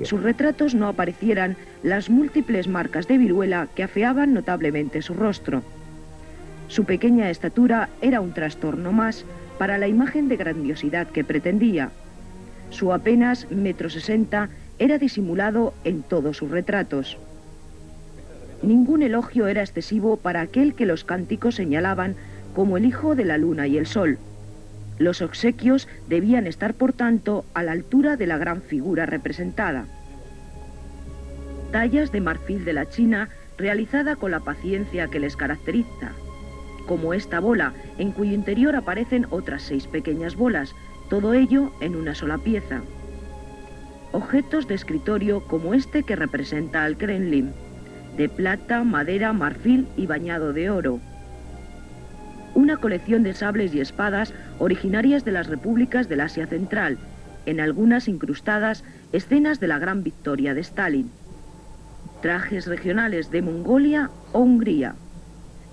sus retratos no aparecieran las múltiples marcas de viruela que afeaban notablemente su rostro. Su pequeña estatura era un trastorno más para la imagen de grandiosidad que pretendía. Su apenas 1,60 m era disimulado en todos sus retratos. Ningún elogio era excesivo para aquel que los cánticos señalaban como el hijo de la luna y el sol. Los obsequios debían estar, por tanto, a la altura de la gran figura representada. Tallas de marfil de la China, realizada con la paciencia que les caracteriza, como esta bola, en cuyo interior aparecen otras 6 pequeñas bolas, todo ello en una sola pieza. Objetos de escritorio como este que representa al Kremlin, de plata, madera, marfil y bañado de oro. Una colección de sables y espadas originarias de las repúblicas del Asia Central, en algunas incrustadas escenas de la gran victoria de Stalin. Trajes regionales de Mongolia o Hungría.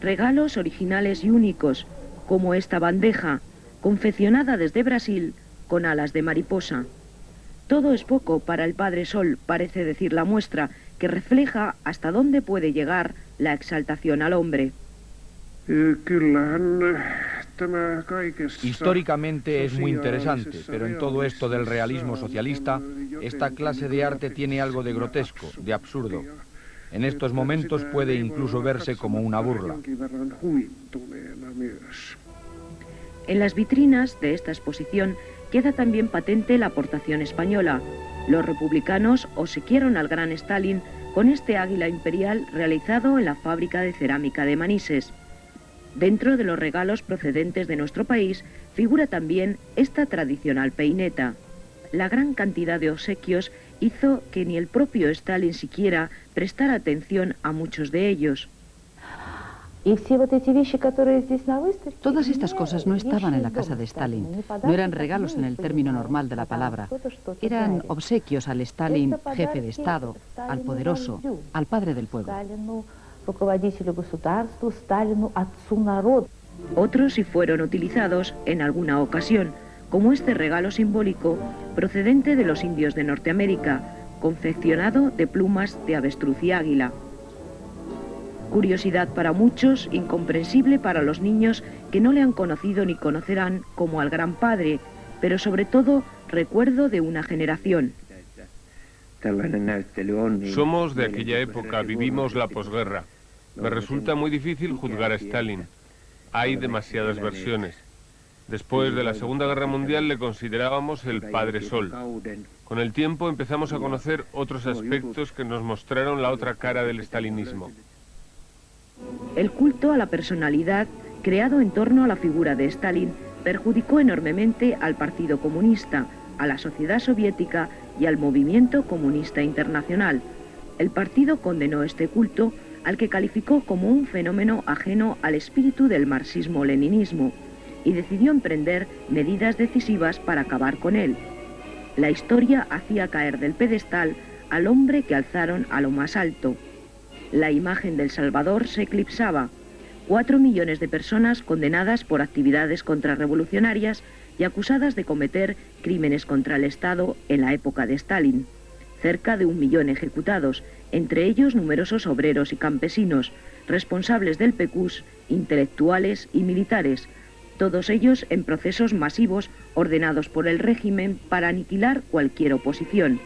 Regalos originales y únicos, como esta bandeja, confeccionada desde Brasil con alas de mariposa. Todo es poco para el Padre Sol, parece decir la muestra, que refleja hasta dónde puede llegar la exaltación al hombre. Históricamente es muy interesante, pero en todo esto del realismo socialista, esta clase de arte tiene algo de grotesco, de absurdo. En estos momentos puede incluso verse como una burla. En las vitrinas de esta exposición queda también patente la aportación española. Los republicanos obsequiaron al gran Stalin con este águila imperial realizado en la fábrica de cerámica de Manises. Dentro de los regalos procedentes de nuestro país figura también esta tradicional peineta. La gran cantidad de obsequios hizo que ni el propio Stalin siquiera prestara atención a muchos de ellos. Todas estas cosas no estaban en la casa de Stalin, no eran regalos en el término normal de la palabra, eran obsequios al Stalin, jefe de Estado, al poderoso, al padre del pueblo. Otros sí fueron utilizados en alguna ocasión, como este regalo simbólico procedente de los indios de Norteamérica, confeccionado de plumas de avestruz y águila. Curiosidad para muchos, incomprensible para los niños que no le han conocido ni conocerán como al gran padre, pero sobre todo recuerdo de una generación. Somos de aquella época, vivimos la posguerra. Me resulta muy difícil juzgar a Stalin. Hay demasiadas versiones. Después de la Segunda Guerra Mundial le considerábamos el Padre Sol. Con el tiempo empezamos a conocer otros aspectos que nos mostraron la otra cara del stalinismo. El culto a la personalidad, creado en torno a la figura de Stalin, perjudicó enormemente al Partido Comunista, a la sociedad soviética y al movimiento comunista internacional. El partido condenó este culto, al que calificó como un fenómeno ajeno al espíritu del marxismo-leninismo, y decidió emprender medidas decisivas para acabar con él. La historia hacía caer del pedestal al hombre que alzaron a lo más alto. La imagen del Salvador se eclipsaba. 4 millones de personas condenadas por actividades contrarrevolucionarias y acusadas de cometer crímenes contra el Estado en la época de Stalin. Cerca de 1 millón ejecutados, entre ellos numerosos obreros y campesinos, responsables del PQS, intelectuales y militares, todos ellos en procesos masivos ordenados por el régimen para aniquilar cualquier oposición.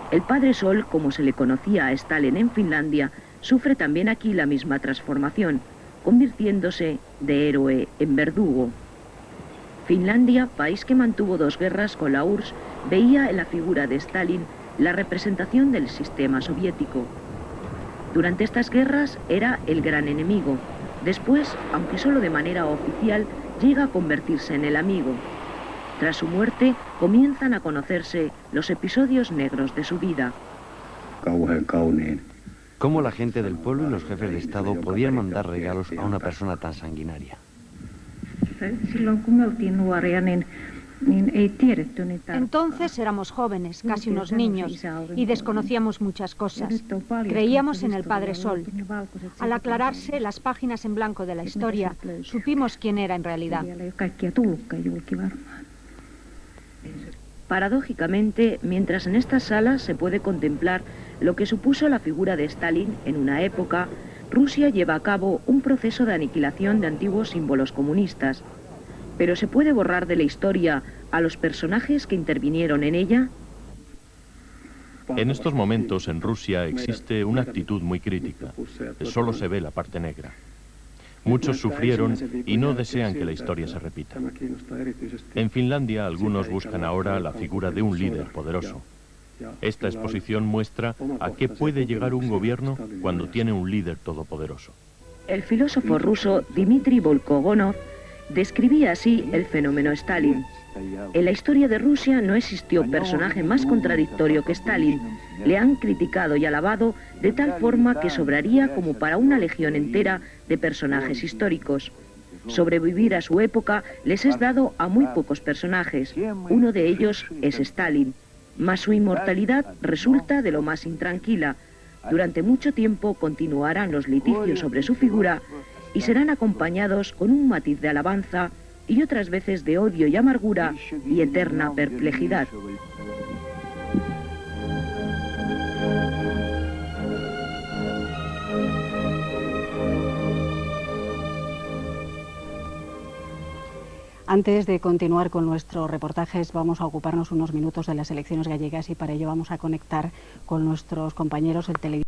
El Padre Sol, como se le conocía a Stalin en Finlandia, sufre también aquí la misma transformación, convirtiéndose de héroe en verdugo. Finlandia, país que mantuvo 2 guerras con la URSS, veía en la figura de Stalin la representación del sistema soviético. Durante estas guerras era el gran enemigo. Después, aunque solo de manera oficial, llega a convertirse en el amigo. Tras su muerte, comienzan a conocerse los episodios negros de su vida. ¿Cómo la gente del pueblo y los jefes de Estado podían mandar regalos a una persona tan sanguinaria? Entonces éramos jóvenes, casi unos niños, y desconocíamos muchas cosas. Creíamos en el Padre Sol. Al aclararse las páginas en blanco de la historia, supimos quién era en realidad. Paradójicamente, mientras en estas salas se puede contemplar lo que supuso la figura de Stalin en una época, Rusia lleva a cabo un proceso de aniquilación de antiguos símbolos comunistas. ¿Pero se puede borrar de la historia a los personajes que intervinieron en ella? En estos momentos en Rusia existe una actitud muy crítica. Solo se ve la parte negra. Muchos sufrieron y no desean que la historia se repita. En Finlandia algunos buscan ahora la figura de un líder poderoso. Esta exposición muestra a qué puede llegar un gobierno cuando tiene un líder todopoderoso. El filósofo ruso Dmitry Volkogonov describía así el fenómeno Stalin. En la historia de Rusia no existió personaje más contradictorio que Stalin. Le han criticado y alabado de tal forma que sobraría como para una legión entera de personajes históricos. Sobrevivir a su época les es dado a muy pocos personajes. Uno de ellos es Stalin. Mas su inmortalidad resulta de lo más intranquila. Durante mucho tiempo continuarán los litigios sobre su figura y serán acompañados con un matiz de alabanza y otras veces de odio y amargura y eterna perplejidad. Antes de continuar con nuestros reportajes, vamos a ocuparnos unos minutos de las elecciones gallegas y para ello vamos a conectar con nuestros compañeros en televisión.